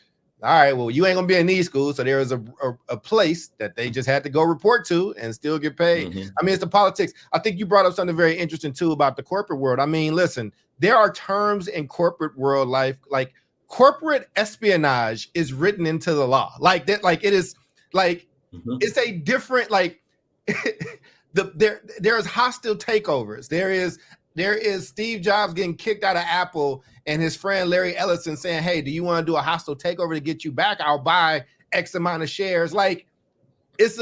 all right, well, you ain't gonna be in these schools. So there was a place that they just had to go report to and still get paid. I mean, it's the politics. I think you brought up something very interesting too about the corporate world. I mean, listen, there are terms in corporate world life, like corporate espionage is written into the law. Like that, like it is like it's a different, like there is hostile takeovers. There is Steve Jobs getting kicked out of Apple and his friend Larry Ellison saying, hey, do you want to do a hostile takeover to get you back? I'll buy X amount of shares. Like, it's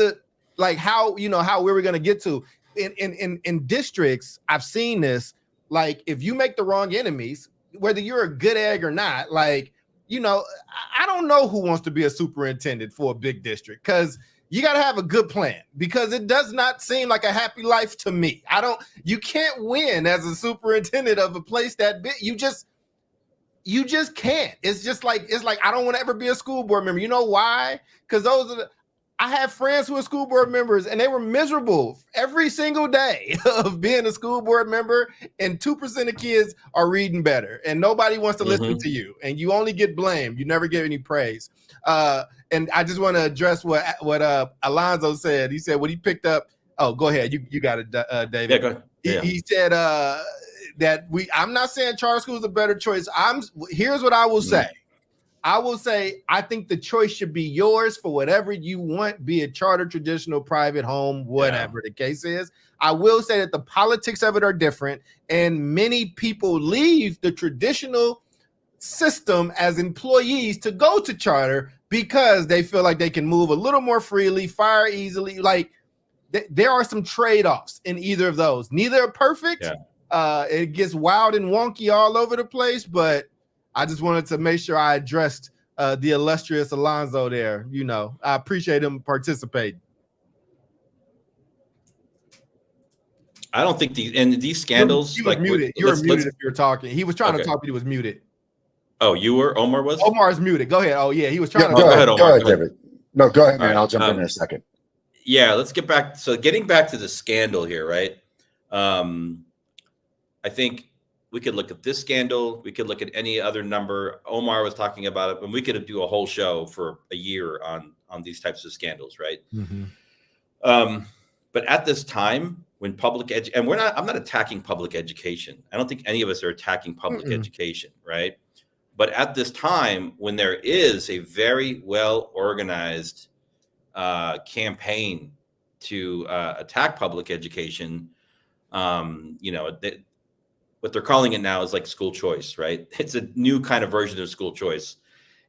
how where we're going to get to in districts. I've seen this, like, if you make the wrong enemies, whether you're a good egg or not, like, I don't know who wants to be a superintendent for a big district, because you got to have a good plan, because it does not seem like a happy life to me. You can't win as a superintendent of a place that big. You just can't. It's like, I don't want to ever be a school board member. You know why? Because I have friends who are school board members and they were miserable every single day of being a school board member, and 2% of kids are reading better and nobody wants to listen to you, and you only get blamed. You never get any praise. And I just want to address what Alonzo said. He said when he picked up. Oh, go ahead. You got it, David. Yeah, go ahead. Yeah. He said that I'm not saying charter school is a better choice. Here's what I will say. I will say I think the choice should be yours for whatever you want, be it charter, traditional, private, home, whatever the case is. I will say that the politics of it are different, and many people leave the traditional system as employees to go to charter because they feel like they can move a little more freely, fire easily. Like, there are some trade-offs in either of those. Neither are perfect. It gets wild and wonky all over the place, but I just wanted to make sure I addressed the illustrious Alonzo there. I appreciate him participating. I don't think these scandals. He was muted. You were muted if you were talking. He was trying to talk, but he was muted. Oh, you were? Omar was? Omar's muted. Go ahead. Oh, yeah, he was trying to. Go ahead, Omar. Go ahead, David. No, go ahead, man. I'll jump in a second. Yeah, let's get back. So getting back to the scandal here, right? I think we could look at this scandal. We could look at any other number. Omar was talking about it, and we could do a whole show for a year on these types of scandals, right? But at this time, when and I'm not attacking public education. I don't think any of us are attacking public education, right? But at this time, when there is a very well organized campaign to attack public education, what they're calling it now is like school choice, right? It's a new kind of version of school choice.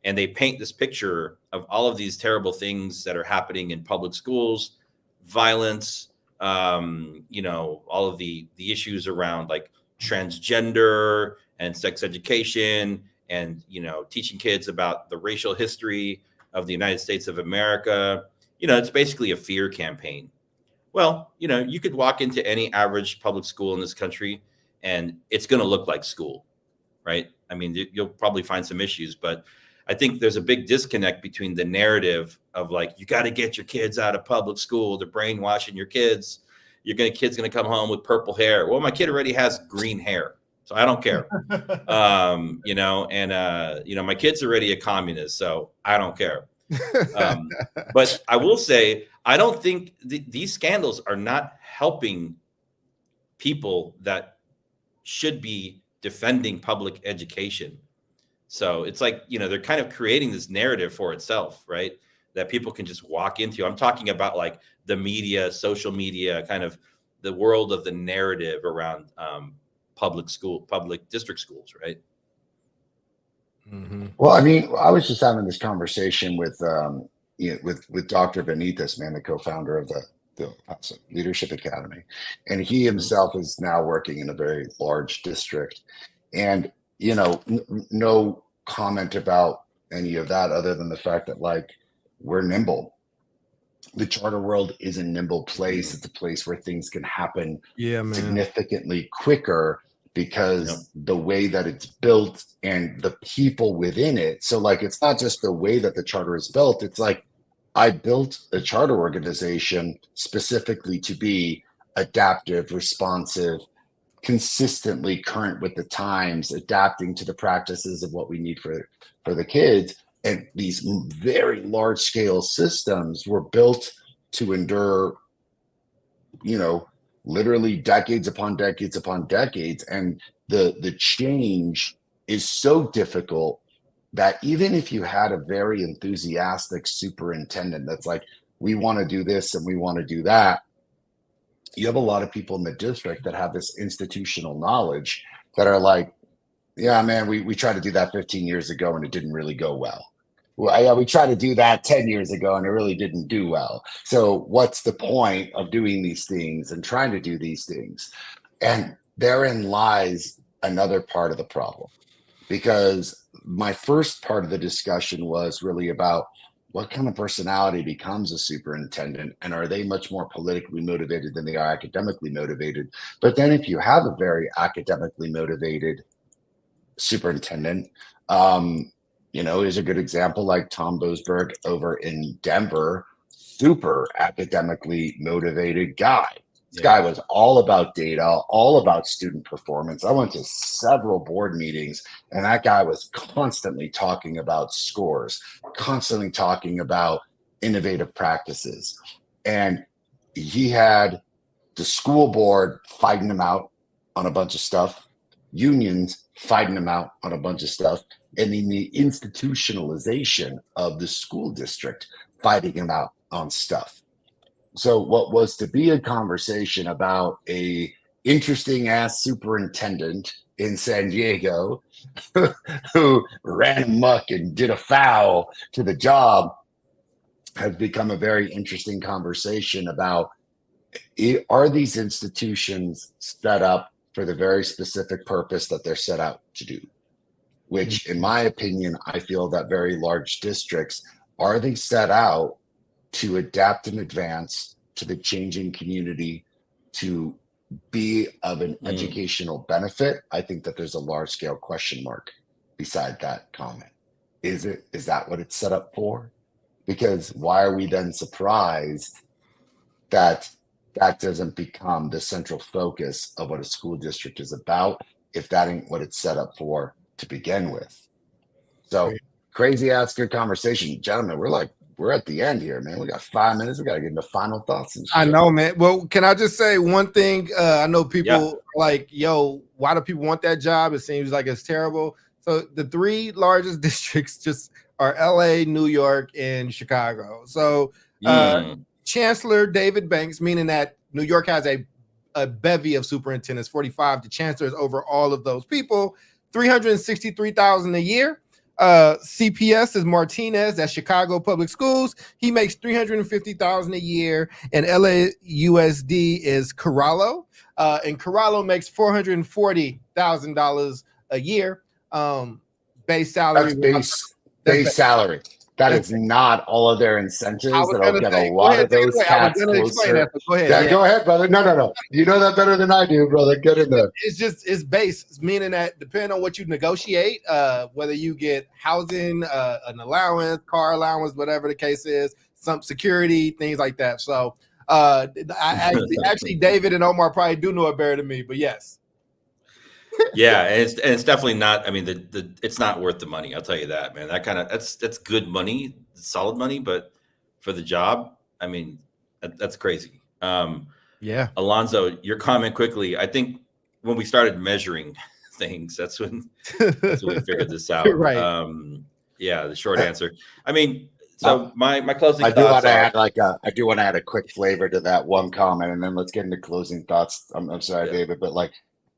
And they paint this picture of all of these terrible things that are happening in public schools, violence, all of the issues around like transgender and sex education and, teaching kids about the racial history of the United States of America. It's basically a fear campaign. Well, you could walk into any average public school in this country and it's going to look like school, right? I mean, you'll probably find some issues, but I think there's a big disconnect between the narrative of like, you got to get your kids out of public school. They're brainwashing your kids. Kid's going to come home with purple hair. Well, my kid already has green hair, so I don't care. My kid's already a communist, so I don't care. But I will say, I don't think these scandals are not helping people that should be defending public education. So it's like, they're kind of creating this narrative for itself, right? That people can just walk into. I'm talking about like the media, social media, kind of the world of the narrative around public district schools, right? Well, I mean, I was just having this conversation with Dr. Benitez, man, the co-founder of the Leadership Academy, and he himself is now working in a very large district, and no comment about any of that other than the fact that like we're nimble. The charter world is a nimble place. It's a place where things can happen significantly quicker because the way that it's built and the people within it. So like, it's not just the way that the charter is built. It's like, I built a charter organization specifically to be adaptive, responsive, consistently current with the times, adapting to the practices of what we need for the kids. And these very large scale systems were built to endure, literally decades upon decades upon decades. And the change is so difficult that even if you had a very enthusiastic superintendent that's like, we want to do this and we want to do that, you have a lot of people in the district that have this institutional knowledge that are like, yeah, man, we tried to do that 15 years ago and it didn't really go well. Well, yeah, we tried to do that 10 years ago and it really didn't do well. So what's the point of doing these things and trying to do these things? And therein lies another part of the problem, because my first part of the discussion was really about what kind of personality becomes a superintendent, and are they much more politically motivated than they are academically motivated? But then if you have a very academically motivated superintendent, is a good example like Tom Boasberg over in Denver, super academically motivated guy. This guy was all about data, all about student performance. I went to several board meetings and that guy was constantly talking about scores, constantly talking about innovative practices. And he had the school board fighting him out on a bunch of stuff, unions fighting him out on a bunch of stuff, and then the institutionalization of the school district fighting him out on stuff. So what was to be a conversation about a interesting ass superintendent in San Diego who ran amok and did a foul to the job has become a very interesting conversation about, are these institutions set up for the very specific purpose that they're set out to do? Which, in my opinion, I feel that very large districts, are they set out to adapt and advance to the changing community, to be of an educational benefit? I think that there's a large scale question mark beside that comment. Is that what it's set up for? Because why are we then surprised that that doesn't become the central focus of what a school district is about? if that ain't what it's set up for to begin with. So crazy ass good conversation, gentlemen. We're at the end here, man. We got 5 minutes. We got to get into final thoughts and shit. I know, man. Well, can I just say one thing? I know people Yeah. like, yo, why do people want that job? It seems like it's terrible. So the 3 largest districts just are LA, New York, and Chicago. So Chancellor David Banks, meaning that New York has a bevy of superintendents, 45. The chancellor is over all of those people, $363,000 a year. CPS is Martinez, that's Chicago Public Schools. He makes $350,000 a year, and LAUSD is Corallo, and Corallo makes $440,000 a year. Base salary. That's base salary. That is not all of their incentives. That'll get a lot of those cats closer. Go ahead. Go ahead, brother. No. You know that better than I do, brother. Get in there. It's base, meaning that depending on what you negotiate, whether you get housing, an allowance, car allowance, whatever the case is, some security, things like that. So actually David and Omar probably do know it better than me, but yes. Yeah, and it's definitely not. I mean, it's not worth the money. I'll tell you that, man. That's good money, solid money, but for the job, I mean, that's crazy. Yeah, Alonzo, your comment quickly. I think when we started measuring things, that's when we figured this out. Right. Yeah, the short answer. I mean, so my closing. I do want to add I do want to add a quick flavor to that one comment, and then let's get into closing thoughts. I'm sorry, David, but like.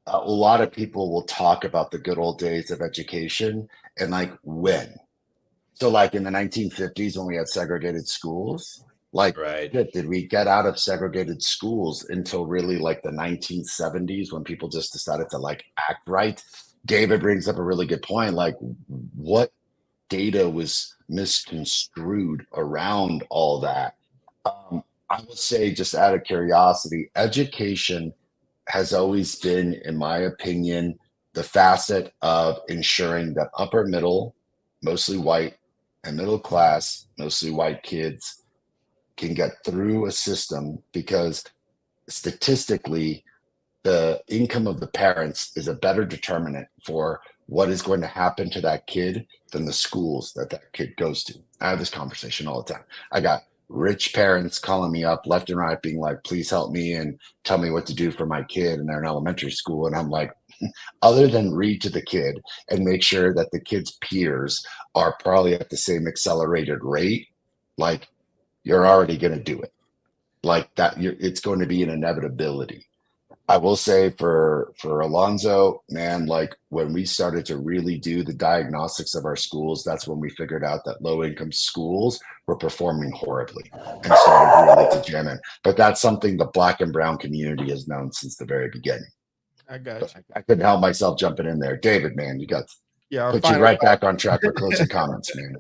A lot of people will talk about the good old days of education and like when. So like in the 1950s when we had segregated schools, like did we get out of segregated schools until really like the 1970s when people just decided to like act right? David brings up a really good point. Like what data was misconstrued around all that? I would say, just out of curiosity, education has always been, in my opinion, the facet of ensuring that upper middle, mostly white, and middle class, mostly white kids can get through a system, because statistically, the income of the parents is a better determinant for what is going to happen to that kid than the schools that kid goes to. I have this conversation all the time. I got rich parents calling me up left and right being like, please help me and tell me what to do for my kid, and they're in elementary school. And I'm like, other than read to the kid and make sure that the kid's peers are probably at the same accelerated rate, like you're already going to do it like that. It's going to be an inevitability. I will say for Alonzo, man, like when we started to really do the diagnostics of our schools, that's when we figured out that low income schools were performing horribly and started really to jam in. But that's something the Black and brown community has known since the very beginning. I got you. I couldn't help myself jumping in there. David, man, you got put you right back on track for closing comments, man.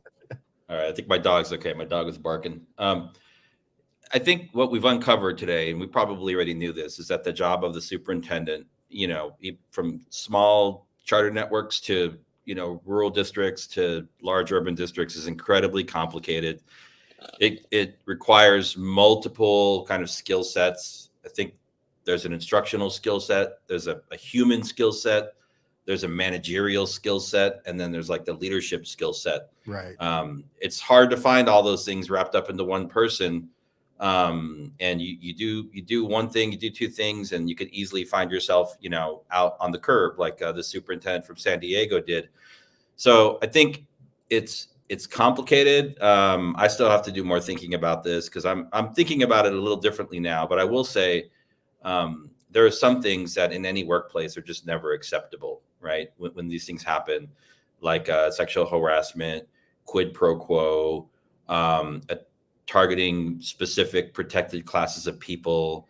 All right, I think my dog's okay. My dog is barking. I think what we've uncovered today, and we probably already knew this, is that the job of the superintendent, from small charter networks to, rural districts to large urban districts, is incredibly complicated. It requires multiple kind of skill sets. I think there's an instructional skill set, there's a human skill set, there's a managerial skill set, and then there's like the leadership skill set. Right. It's hard to find all those things wrapped up into one person. And you do one thing, you do two things, and you could easily find yourself, out on the curb like the superintendent from San Diego did. So I think it's complicated. I still have to do more thinking about this, because I'm thinking about it a little differently now. But I will say there are some things that in any workplace are just never acceptable, right? When these things happen, like sexual harassment, quid pro quo, targeting specific protected classes of people,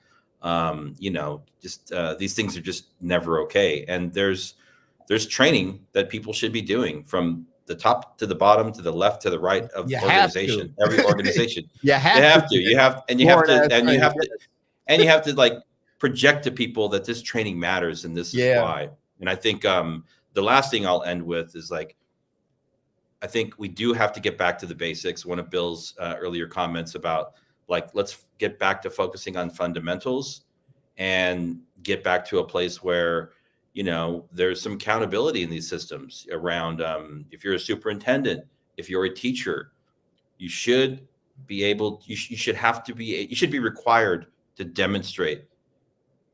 these things are just never okay. And there's training that people should be doing from the top to the bottom, to the left, to the right of the organization, every organization. You have to like project to people that this training matters and this is why. And I think the last thing I'll end with is like, I think we do have to get back to the basics. One of Bill's earlier comments about like, let's get back to focusing on fundamentals and get back to a place where, you know, there's some accountability in these systems around if you're a superintendent, if you're a teacher, you should be able, you should be required to demonstrate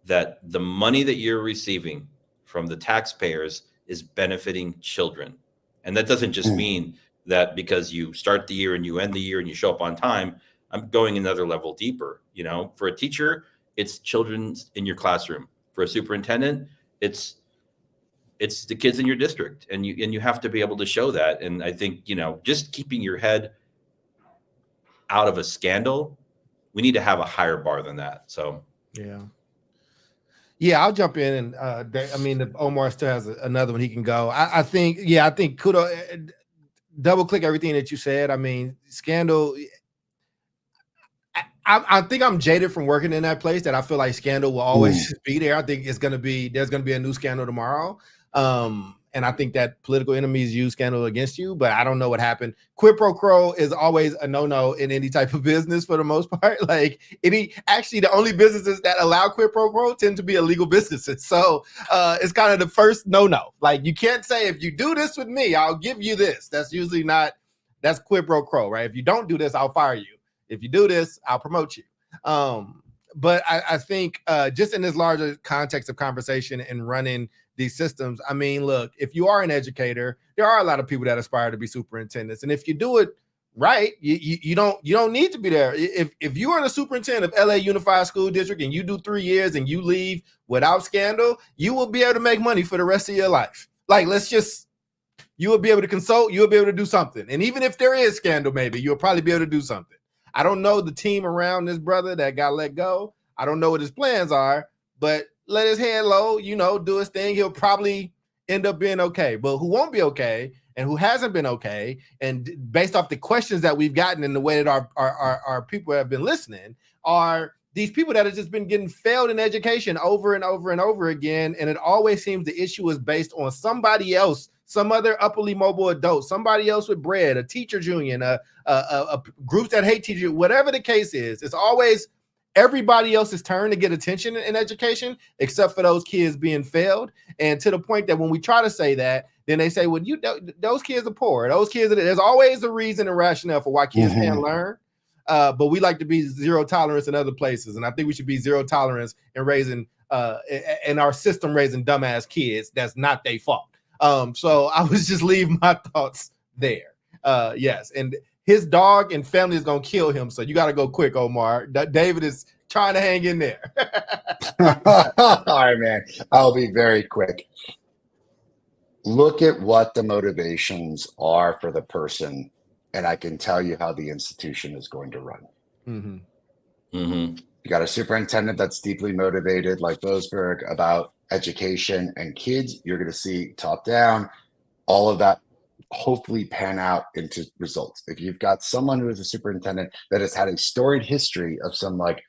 that the money that you're receiving from the taxpayers is benefiting children. And that doesn't just mean that because you start the year and you end the year and you show up on time. I'm going another level deeper. You know, for a teacher, it's children in your classroom. For a superintendent, it's the kids in your district, and you have to be able to show that. And I think, you know, just keeping your head out of a scandal, we need to have a higher bar than that. So yeah, I'll jump in. And I mean, if Omar still has another one, he can go. I think kudos, double click everything that you said. I mean, scandal. I think I'm jaded from working in that place, that I feel like scandal will always be there. I think there's going to be a new scandal tomorrow. And I think that political enemies use scandal against you, but I don't know what happened. Quid pro quo is always a no-no in any type of business for the most part. Like actually the only businesses that allow quid pro quo tend to be illegal businesses. So it's kind of the first no-no. Like, you can't say, if you do this with me, I'll give you this. That's usually not, that's quid pro quo, right? If you don't do this, I'll fire you. If you do this, I'll promote you. But I think just in this larger context of conversation and running these systems, I mean, look, if you are an educator, there are a lot of people that aspire to be superintendents. And if you do it right, you don't need to be there. If you are the superintendent of LA Unified School District and you do 3 years and you leave without scandal, you will be able to make money for the rest of your life. Like, you will be able to consult, you'll be able to do something. And even if there is scandal, maybe you'll probably be able to do something. I don't know the team around this brother that got let go. I don't know what his plans are, but let his head low, you know, do his thing. He'll probably end up being okay. But who won't be okay and who hasn't been okay, and based off the questions that we've gotten and the way that our people have been listening, are these people that have just been getting failed in education over and over and over again. And it always seems the issue is based on somebody else, some other upperly mobile adult, somebody else with bread, a teachers union, a group that hate teachers, whatever the case is. It's always everybody else's turn to get attention in education, except for those kids being failed. And to the point that when we try to say that, then they say, well, those kids are poor. Those kids, there's always a reason and rationale for why kids can't learn. But we like to be zero tolerance in other places. And I think we should be zero tolerance in raising, in our system, raising dumbass kids. That's not their fault. So I was just leaving my thoughts there. Yes. And his dog and family is going to kill him. So you got to go quick, Omar. David is trying to hang in there. All right, man. I'll be very quick. Look at what the motivations are for the person, and I can tell you how the institution is going to run. You got a superintendent that's deeply motivated, like Boasberg, about education and kids. You're going to see top down, all of that hopefully pan out into results. If you've got someone who is a superintendent that has had a storied history of some like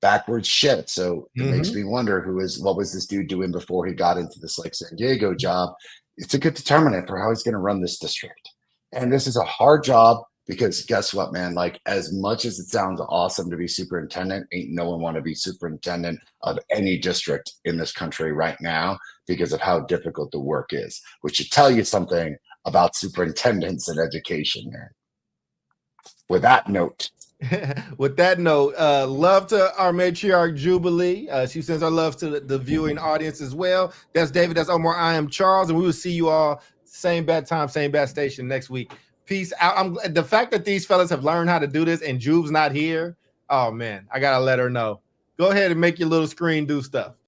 backwards shit, so it makes me wonder what was this dude doing before he got into this like San Diego job. It's a good determinant for how he's going to run this district. And this is a hard job, because guess what, man? Like, as much as it sounds awesome to be superintendent, ain't no one want to be superintendent of any district in this country right now because of how difficult the work is, which should tell you something about superintendents and education, man. With that note, love to our matriarch Jubilee. She sends our love to the viewing audience as well. That's David. That's Omar. I am Charles, and we will see you all same bad time, same bad station next week. Peace out. The fact that these fellas have learned how to do this and Jube's not here. Oh man, I gotta let her know. Go ahead and make your little screen do stuff.